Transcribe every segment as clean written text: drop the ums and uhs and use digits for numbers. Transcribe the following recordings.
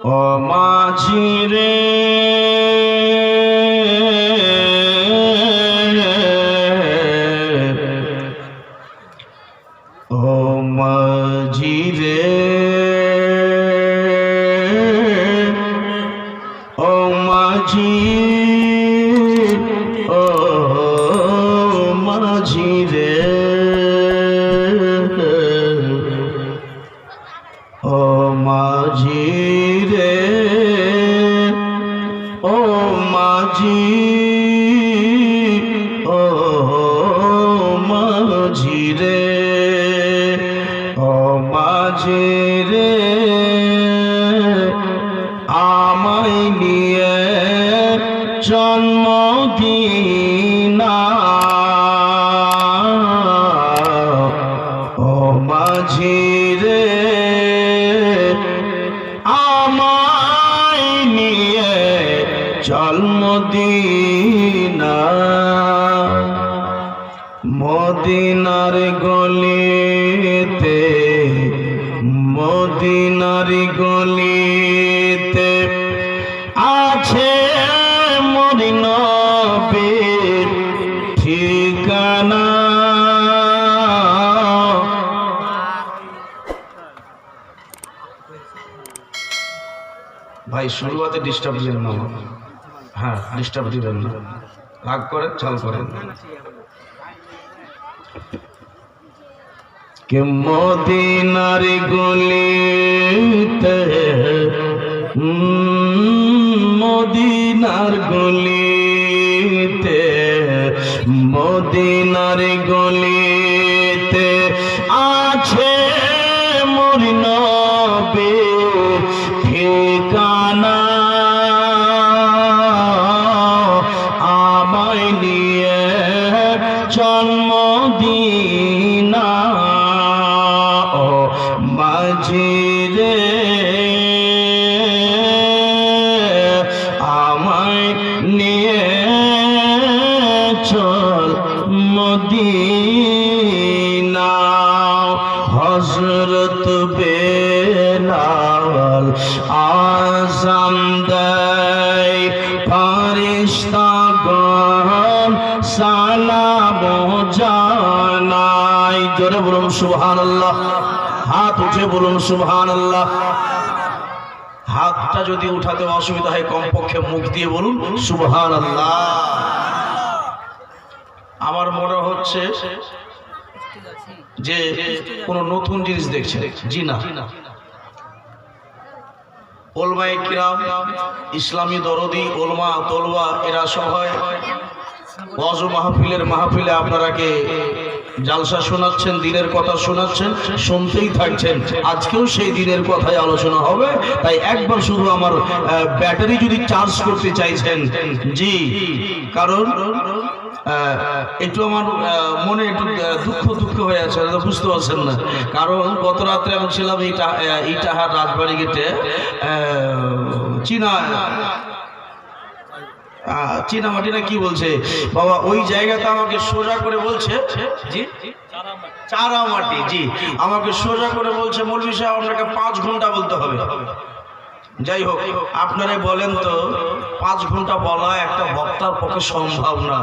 ও মাঝি রে ও মাঝি রে ও মাঝি ও মাঝি রে ও মাঝি রে ও মাঝি ও মাঝি রে ও মাঝি রে আমায় নিয়ে জন্মদিনা ও মাঝি রে আমায় নিয়ে জন্মদিনা মদিনার গলিতে মদিনার গলিতে আছে মোর নবীর ঠিকানা ভাই শুরুতে ডিস্টার্ব দিবেন না হ্যাঁ ডিস্টার্ব দিবেন না রাগ করে চাল করেন কে মদিনার গলিতে মদিনার গলিতে মদিনার গলিতে আছে মোর নবীর ঠিকানা আমায় নিয়ে জন্মদিনা ও মাঝি রে আমায় নিয়ে চল মদিনা হযরত বেলাল আযান দেয় ফেরেশতাগণ সালাম জানায় জোরে বলুন সুবহানাল্লাহ হাত উঠে বলুন সুবহানাল্লাহ হাতটা যদি উঠাতে অসুবিধা হয় কমপক্ষে মুখ দিয়ে বলুন সুবহানাল্লাহ আমার মনে হচ্ছে যে কোন নতুন জিনিস দেখছে জি না ওলমায়ে কিরাম ইসলামী দরদি ওলমা তলবা এরা সবাই ওয়াজ মাহফিলে আপনারাকে জালসা শোনাচ্ছেন দিনের কথা শোনাচ্ছেন শুনতেই থাকছেন আজকেও সেই দিনের কথাই আলোচনা হবে তাই একবার শুধু আমার ব্যাটারি যদি চার্জ করতে চাইছেন জি কারণ একটু আমার মনে একটু দুঃখ হয়ে আছে বুঝতে পারছেন না কারণ গত রাত্রে আমি ছিলাম ইটাহার রাজবাড়ি গেটে চীনামাটি না কি বলছে বাবা ওই জায়গাতে আমাকে সোজা করে বলছে জি চারামাটি জি আমাকে সোজা করে বলছে মৌলভী সাহেব আপনাকে 5 ঘন্টা বলতে হবে যাই হোক আপনারা বলেন তো 5 ঘন্টা বলা একটা বক্তার পক্ষে সম্ভব না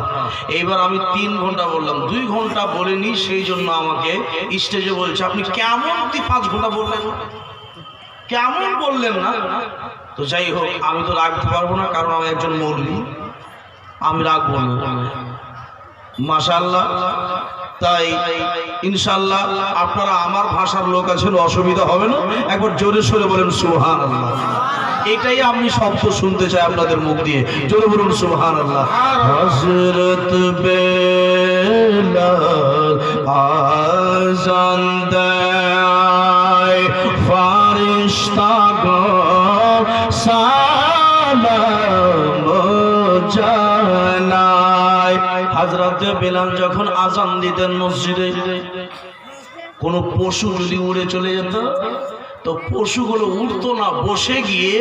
এইবার আমি 3 ঘন্টা বললাম 2 ঘন্টা বলিনি সেই জন্য আমাকে স্টেজে বলছে আপনি কেমন 5 ঘন্টা বললেন কেমন বললেন না তো যাই হোক আমি তো রাখতে পারবো না কারণ আমি একজন মৌলভী আমি রাখবো না মাশাআল্লাহ তাই ইনশাআল্লাহ আপনারা আমার ভাষার লোক আছেন অসুবিধা হবে না একবার জোরে সোরে বলেন সুবহানাল্লাহ এটাই আমি শব্দ শুনতে চাই আপনাদের মুখ দিয়ে জোরে বলুন সুবহানাল্লাহ হযরত বেলাল আযান দেয় ফেরেশতাগণ সালাম জানায় হযরত বেলাল যখন আযান দিতেন মসজিদে কোন পশু যদি উড়ে চলে যেত তো পশুগুলো উঠতো না, বসে গিয়ে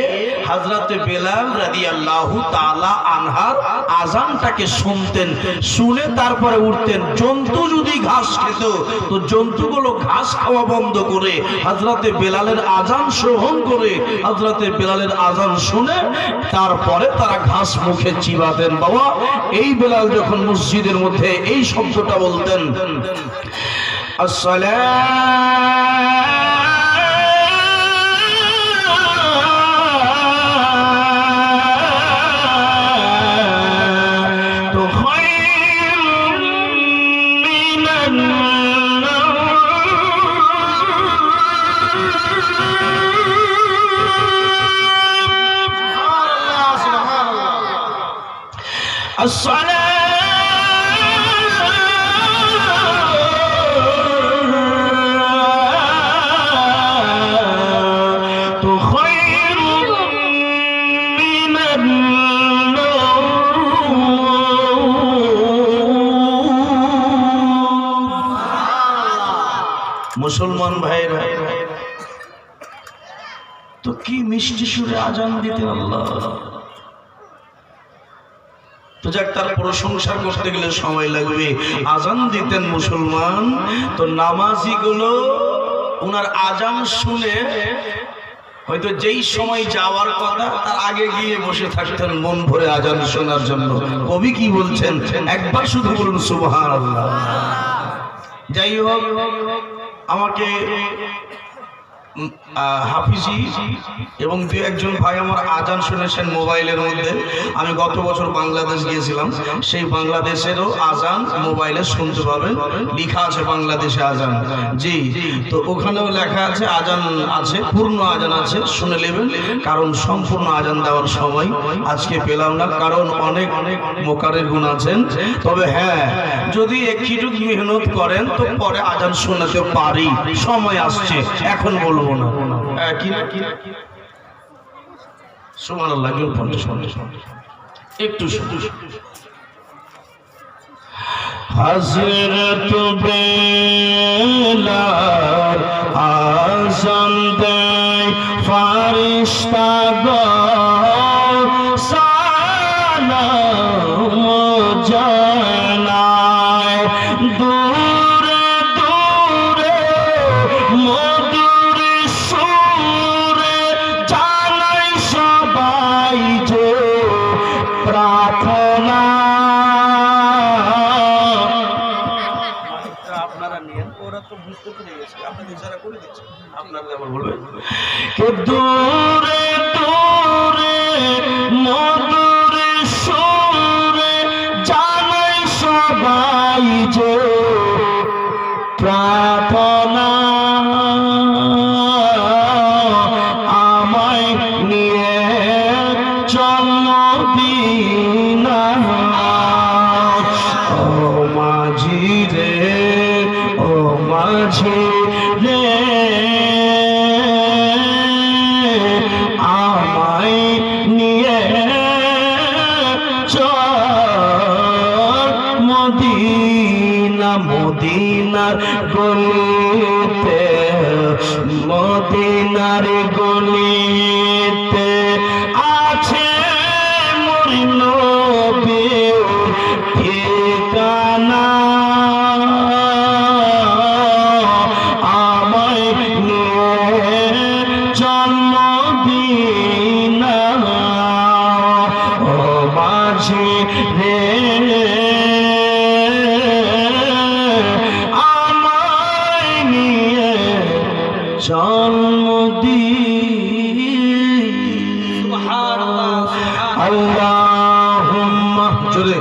হযরতে বেলাল রাদিয়াল্লাহু তাআলা আনহার আযানটাকে শুনতেন, শুনে তারপরে উঠতেন। জন্তু যদি ঘাস খেত তো জন্তুগুলো ঘাস খাওয়া বন্ধ করে হযরতে বেলালের আযান শ্রবণ করে হযরতে বেলালের আযান শুনে তারপরে তারা ঘাস মুখে চিবাতেন। বাবা, এই বেলাল যখন মসজিদের মধ্যে এই শব্দটা বলতেন, মুসলমান ভাইরা তো কি মিষ্টি সুরে আজান দিতেন আল্লাহ। তো যাক, তার প্রশংসা করতে গেলে সময় লাগবে। আজান দিতেন মুসলমান, তো নামাজি গুলো ওনার আজান শুনে হয়তো যেই সময় যাওয়ার কথা তার আগে গিয়ে বসে থাকতেন মন ভরে আজান শোনার জন্য। কবি কি বলছেন একবার শুধু বলুন সুবহানাল্লাহ। যাই হোক, আমাকে হাফিজি এবং দু একজন ভাই আমার আজান শুনেছেন মোবাইলের মধ্যে। আমি গত বছর বাংলাদেশ গিয়েছিলাম, সেই বাংলাদেশেরও আজান মোবাইলে শুনতে পাবেন, লেখা আছে বাংলাদেশে আজান। জি, তো ওখানেও লেখা আছে আজান আছে, পূর্ণ আজান আছে, শুনে নেবেন। কারণ সম্পূর্ণ আজান দেওয়ার সময় আজকে পেলাম না, কারণ অনেক অনেক মোকারের গুণ আছেন। তবে হ্যাঁ, যদি একটু মেহনত করেন তো পরে আজান শোনাতে পারি, সময় আসছে, এখন বলবো না। সুবহানাল্লাহ, একটু হযরত বেলাল আযান দেয়, ফারিস্তাগণ সালাম জানায়, দূরে দূরে মধুর সুরে জানাই সবাই যে প্রার্থনা। আপনারা নিয়েন, ওরা তো বুঝতে পেরে গেছে, আপনাদের ইশারা করে দিচ্ছে, আপনারা আবার বলবেন কে দূরে দূরে মধুর সুরে জানাই সবাই যে প্রার্থনা। আমায় নিয়ে জন্মদিনা, ও মাঝি রে, ও মাঝি রে, আমায় নিয়ে চল মদিনা। মদিনার গলিতে, মদিনার গলিতে আছে মোর নবীর ঠিকানা। আমায় নিয়ে জন্মদিনা, ও মাঝি রে, আমায় নিয়ে জন্মদিন। আল্লাহুম্মা জোরে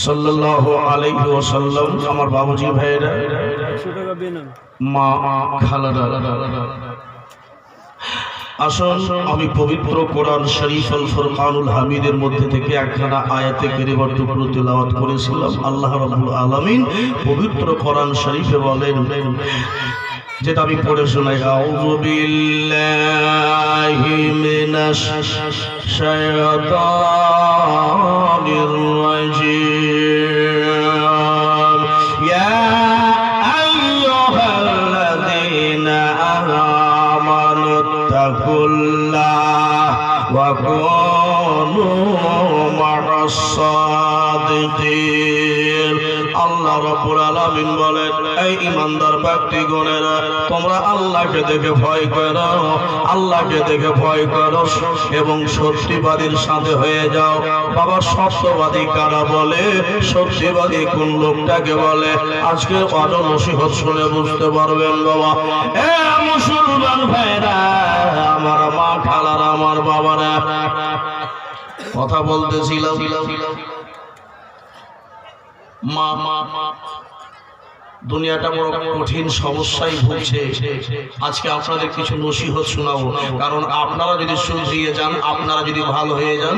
সাল্লাল্লাহু আলাইহি ওয়াসাল্লাম। আমার বাবুজি ভাইরা, মা খালারা, আসুন আমি পবিত্র কোরআন শরীফ আল ফুরকানুল হামিদের মধ্যে থেকে একখানা আয়াতে কারিমার টুকরো তেলাওয়াত করেছিলাম। আল্লাহ রাব্বুল আলামিন পবিত্র কোরআন শরীফে বলেন, যেটা আমি পড়ে শোনাই, আউযু বিল্লাহি মিনাশ শাইতানির রাজিম, ইয়া আইয়ুহাল্লাযীনা আমানু তাকুল্লাহ ওয়া কুনু মা'আস সাদিকিন। আল্লাহ রাব্বুল আলামিন বলেন, এই ঈমানদার ব্যক্তিগণেরা, তোমরা আল্লাহকে দেখে ভয় করো, আল্লাহকে দেখে ভয় করো এবং সত্যবাদীর সাথে হয়ে যাও। বাবা, সত্যবাদী কারা বলে, সত্যবাদী কোন লোকটাকে বলে, আজকে অজ নসিহত শুনে বুঝতে পারবেন। বাবা, এ মুসলমান ভাইরা, আমার মা খালারা, আমার বাবারা, কথা বলতেছিলাম, মা দুনিয়াটা বড় কঠিন সমস্যায় ভুগছে। আজকে আপনাদের কিছু নসিহত শোনাবো, কারণ আপনারা যদি শুধরিয়ে যান, আপনারা যদি ভালো হয়ে যান,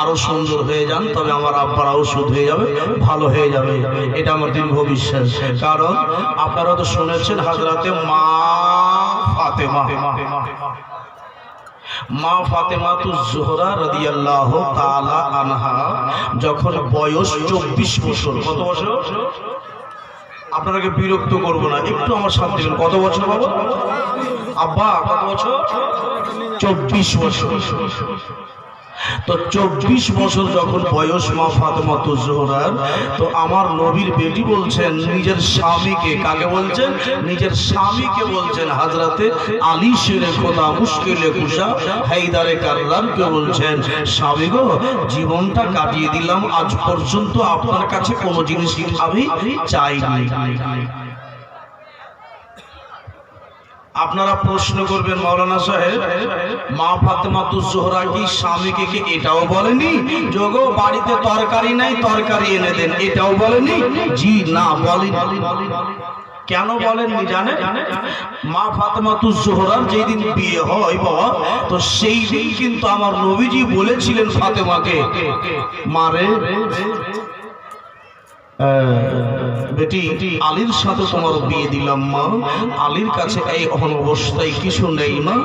আরো সুন্দর হয়ে যান, তবে আমার আব্বারাও শুধ হয়ে যাবে, ভালো হয়ে যাবে, এটা আমার দীর্ঘ বিশ্বাস। কারণ আপনারা তো শুনেছেন হযরতে মা ফাতেমা, মা ফাতেমাতুজ জোহরা রাদিয়াল্লাহু তাআলা আনহা যখন বয়স 24 বছর, কত বছর? আপনাকে বিরক্ত করব না, একটু আমার সাথে দিবেন। কত বছর বাবা? আব্বা কত বছর? 24 বছর। তো 24 বছর যখন বয়স মা ফাতেমাতুজ জোহরার, তো আমার নবীর বেটি বলছেন নিজের স্বামীকে, কাকে বলছেন? নিজের স্বামীকে বলছেন, হযরতে আলী শেরে খোদা মুশকিলে কুশা হায়দারে কাররারকে বলছেন, স্বামী গো, জীবনটা কাটিয়ে দিলাম, আজ পর্যন্ত আপনার কাছে কোনো জিনিস আমি চাইনি। আপনারা প্রশ্ন করবেন, মাওলানা সাহেব, মা ফাতেমাতুজ জোহরা কি স্বামীকে কি এটাও বলেনি যোগো বাড়িতে তরকারি নাই, তরকারি এনে দেন, এটাও বলেনি? জি না, বলেনি। কেন বলেননি জানেন? মা ফাতেমাতুজ জোহরার যেই দিন বিয়ে হয় বাবা, তো সেই দিন কিন্তু আমার নবীজি বলেছিলেন ফাতেমাকে, মারে বেটি, আলীর সাথে তোমার বিয়ে দিলাম মা, আলীর কাছে এই অবস্থায় কিছু নেই মা,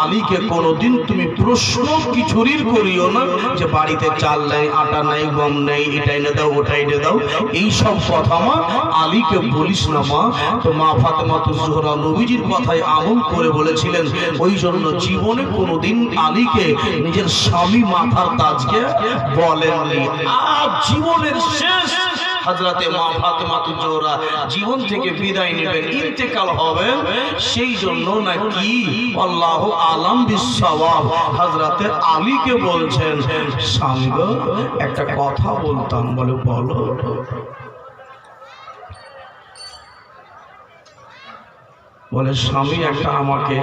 আলীকে কোনোদিন তুমি প্রশ্ন কিছুরির করিও না যে বাড়িতে চাল নেই, আটা নেই, গম নেই, এটা এনে দাও, ওটা এনে দাও, এই সব কথা মা আলীকে বলিস না মা। তো মা ফাতেমাতুজ জোহরা নবীজির কথায় আমল করে বলেছিলেন, ওই জন্য জীবনে কোনোদিন আলীকে নিজের স্বামী মাথার তাজকে বলেননি। আজ জীবনের শেষ হযরতে মা ফাতেমাতুজ জোহরা জীবন থেকে বিদায় নেবেন, ইন্তেকাল হবেন, সেই জন্য নাকি আল্লাহু আলাম বিসসাওয়াব হযরতে আলীকে বলছেন, স্বামী গো, একটা কথা বলতাম। বলে, বলো। বলে, স্বামী, একটা আমাকে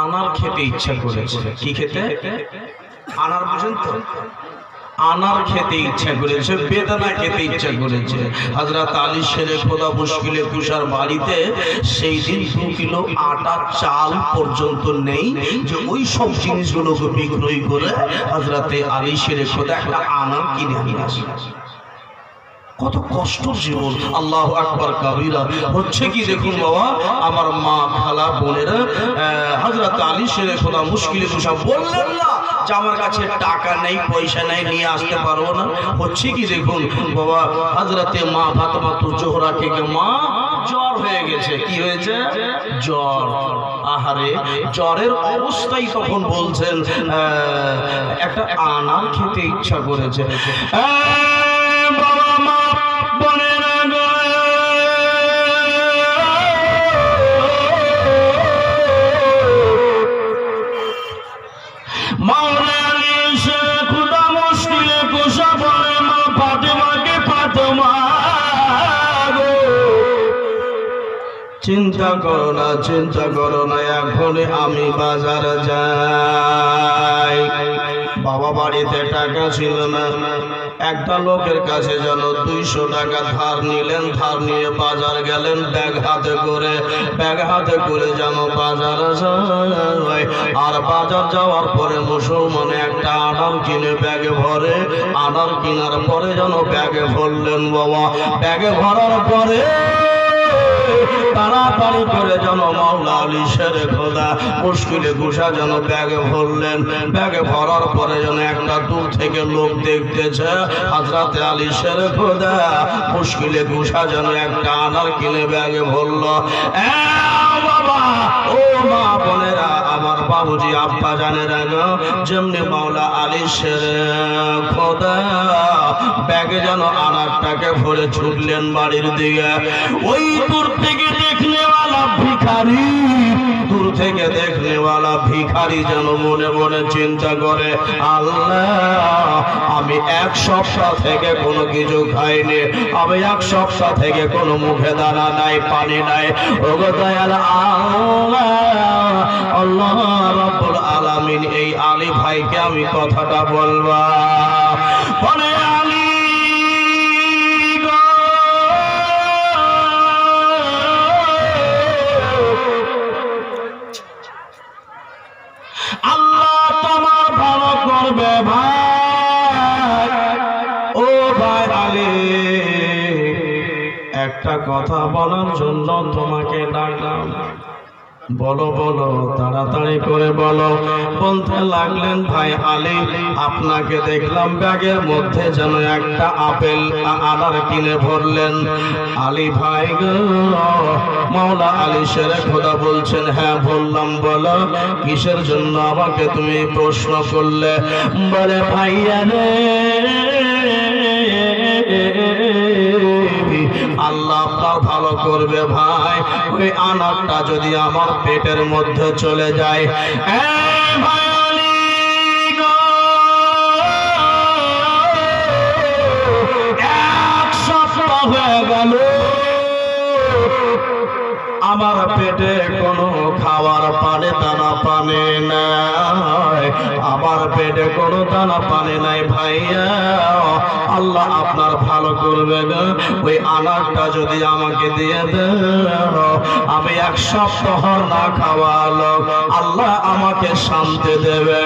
আনার খেতে ইচ্ছা করেছে। কি খেতে? আনার, বুঝেন তো? আনার খেতে ইচ্ছা করেছে, বেদানা খেতে ইচ্ছা করেছে। হযরত আলী শেরে খোদা মুশকিলে কুশার বাড়িতে সেই দিন 2 কিলো আটা চাল পর্যন্ত নেই যে ওই সব জিনিসগুলোকে বিক্রয় করে হযরতে আলী শেরে খোদা একটা আনার কিনে নিয়ে আসে। কত কষ্ট জীবন, আল্লাহু আকবার কাবীরা। হচ্ছে কি দেখুন বাবা, আমার মা খালা বোনেরা, হযরত আলী শেরে খোদা মুশকিলে কুশা বললেন না যে আমার কাছে টাকা নেই, পয়সা নেই, নিয়ে আসতে পারবো না। হচ্ছে কি দেখুন বাবা, হযরতে মা ফাতেমাতুজ জোহরাকে মা জ্বর হয়ে গেছে। কি হয়েছে? জ্বর। আহারে, জ্বরের অবস্থায় তখন বলছেন একটা আনার খেতে ইচ্ছা করেছে। বাবা মা বোনেরা গো, মাওলানা আলী শেরে খোদা মুশকিলে কুশা বলে, মা ফাতেমাকে, ফাতেমা গো, চিন্তা করো না, চিন্তা করো না, এখন আমি বাজার যাই। বাবা বাড়িতে টাকা ছিল না, একটা লোকের কাছে যেন 200 টাকা ধার নিলেন, ধার নিয়ে বাজার গেলেন ব্যাগ হাতে করে যেন বাজার যায়। আর বাজার যাওয়ার পরে মুসলমানে একটা আনার কিনে ব্যাগে ভরে, আনার কেনার পরে যেন ব্যাগে ভরলেন বাবা। ব্যাগে ভরার পরে তাড়াতাড়ি করে যেন মাওলা আলী শেরে খোদা মুশকিলে ঘুষা যেন ব্যাগে ভরলেন। ব্যাগে ভরার পরে যেন একটা দূর থেকে লোক দেখতেছে হযরত আলী শেরে খোদা মুশকিলে ঘুষা যেন একটা আনার কিনে ব্যাগে ভরলো। বাবা ও মা বোনেরা, আমার বাবুজি আব্বা জানেরা গো, যেমনি মাওলা আলী শেরে খোদা ব্যাগে যেন আনারটাকে ভরে ছুটলেন বাড়ির দিকে। ওই দূর থেকে দেখনেওয়ালা ভিখারি, দূর থেকে দেখনেওয়ালা ভিখারি যেন মনে মনে চিন্তা করে, আল্লাহ আমি 1 সপ্তাহ থেকে কোনো কিছু খাইনি, আমি 1 সপ্তাহ থেকে কোনো মুখে দানা নাই, পানি নাই। ওগো দয়াল আল্লাহ, আল্লাহ রাব্বুল আলামিন এই আলী ভাইকে আমি কথাটা বলবা, বলে আলী আল্লাহ তোমার ভালো করবে ভাই। ও ভাই আলী, একটা কথা বলার জন্য তোমাকে ডাকলাম, বলো বলো, তাড়াতাড়ি করে বলো। বলতে লাগলেন, ভাই আলী আপনাকে দেখলাম ব্যাগের মধ্যে যেন একটা আপেল আনার কিনে ভরলেন। আলী ভাই গো, মাওলা আলী শেরে খোদা বলছেন, হ্যাঁ বললাম, বলো কিসের জন্য আমাকে তুমি প্রশ্ন করলে? বলে ভাইয়া রে, আল্লাহ আপনার ভালো করবে ভাই, ওই আনারটা যদি আমার পেটের মধ্যে চলে যায়। ভাই আলী গো, 1 সপ্তাহ হয়ে গেল আমার পেটে কোনো খাওয়ার পানি দানা পানি নাই, আমার পেটে কোনো দানা পানি নাই। ভাইয়া আল্লাহ আপনার ভালো করবে গো, ওই আনারটা যদি আমাকে দিয়ে দাও, আমি 1 সপ্তাহ না খাওয়ালো আল্লাহ আমাকে শান্তি দেবে।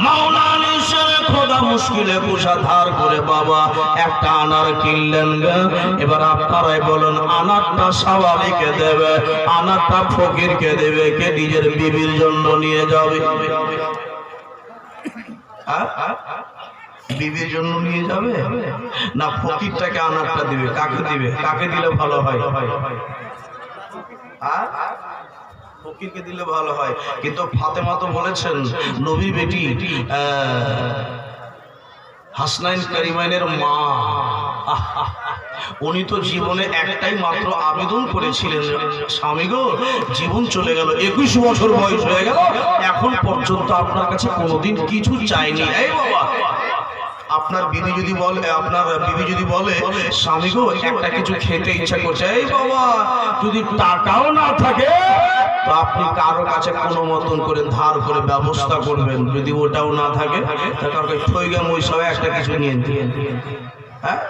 মাওলা আলী শেরে খোদা মুশকিলে কুশা ধার করে বাবা একটা আনার কিনলেন গো। এবার আপনারাই বলুন, আনারটা সাওয়ালিকে দেবে, আনারটা ফকিরকে দেবে, কে নিজের বিবির জন্য নিয়ে যাবে? বিবির জন্য নিয়ে যাবে না ফকিরটাকে আনারটা দিবে? কাকে দিবে? কাকে দিলে ভালো হয়? ফকিরকে দিলে ভালো হয়। কিন্তু ফাতেমা তো বলেছেন, নবী বেটি হাসনাইন কারিমাইনের মা, উনি তো জীবনে একটাই মাত্র আবেদন করেছিলেন, স্বামী গো জীবন চলে গেল, 21 বছর বয়স হয়ে গেল, এখন পর্যন্ত আপনার কাছে কোনোদিন কিছু চাইনি। এই বাবা, আপনার বিবি যদি বলে, আপনার বিবি যদি বলে, স্বামী গো একটা কিছু খেতে ইচ্ছা করছে, এই বাবা যদি টাকাও না থাকে তো আপনি কারো কাছে কোনো মতন করে ধার করে ব্যবস্থা করবেন, যদি ওটাও না থাকে তাহলে ঠইগা মইসাও একটা কিছু নিয়ে দিয়ে। হ্যাঁ,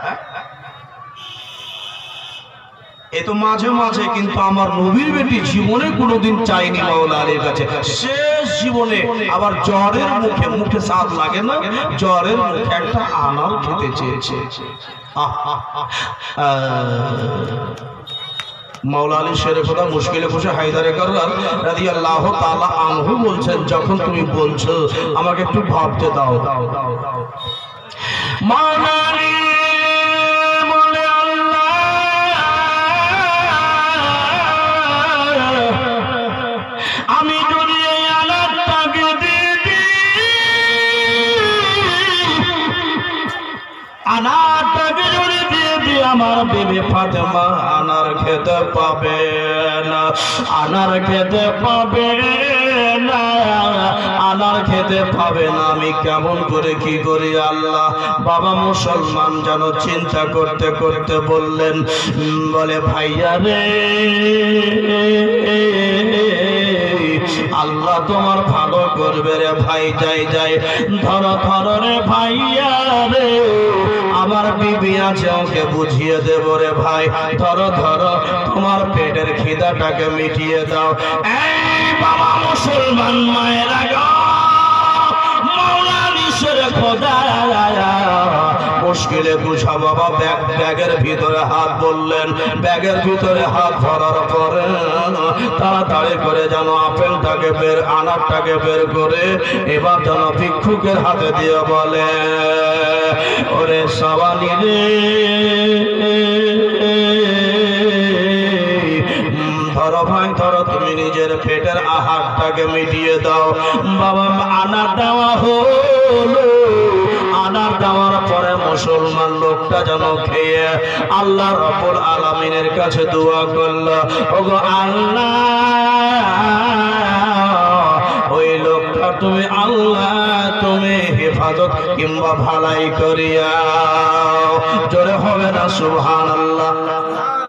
এ তো মাঝে মাঝে, কিন্তু আমার নবীর বেটি জীবনে কোনোদিন চাইনি মাওলা আলীর কাছে। শেষ জীবনে আবার জ্বরের মুখে, মুখে স্বাদ লাগে না, জ্বরের মুখে একটা আনার খেতে চেয়েছে। মাওলা আলী শেরে খোদা মুশকিলে বসে হায়দারে কাররার রাদিয়াল্লাহু তাআলা আনহু বলছেন, যখন তুমি বলছো আমাকে একটু ভাবতে দাও। মাওলা আলী বলে, আল্লাহ আমি যদি এই আনারটাকে দিই, আনারটাকে যদি দিয়ে আমার বিবি ফাতেমা আনার খেতে পাবে না, আনার খেতে পাবে না, আনার খেতে পাবে না, আমি কেমন করে কি করি আল্লাহ? বাবা মুসলমান যেন চিন্তা করতে করতে বললেন, বলে ভাইয়া রে আল্লাহ তোমার ভালো করবে রে ভাই। যাই যাই, ধরো ধরো রে ভাইয়া রে, আমার বিবি আছে ওকে বুঝিয়ে দেব রে ভাই। ধরো ধরো, তোমার পেটের খিদাটাকে মিটিয়ে দাও। এই বাবা মুসলমান মায়েরা গো, মুশকিলে বুঝা বাবা ব্যাগের ভিতরে হাত বললেন। ব্যাগের ভিতরে হাত ধরার পরে তাড়াতাড়ি করে যেন আপেলটাকে আনারটাকে বের করে এবার যেন ভিক্ষুকের হাতে দিয়ে বলে, ওরে সবানি রে, ধরো ভাই ধরো, তুমি নিজের পেটের আহারটাকে মিটিয়ে দাও। বাবা আনার দেওয়া হলো। আনার দেওয়ার পরে মুসলমান লোকটা যেন খেয়ে আল্লাহ রাব্বুল আলামিনের কাছে দোয়া করলো, ওগো আল্লাহ, ওই লোকটা তুমি আল্লাহ তুমি হেফাজত কিংবা ভালাই করিয়া। জোরে হবে না সুবহানাল্লাহ।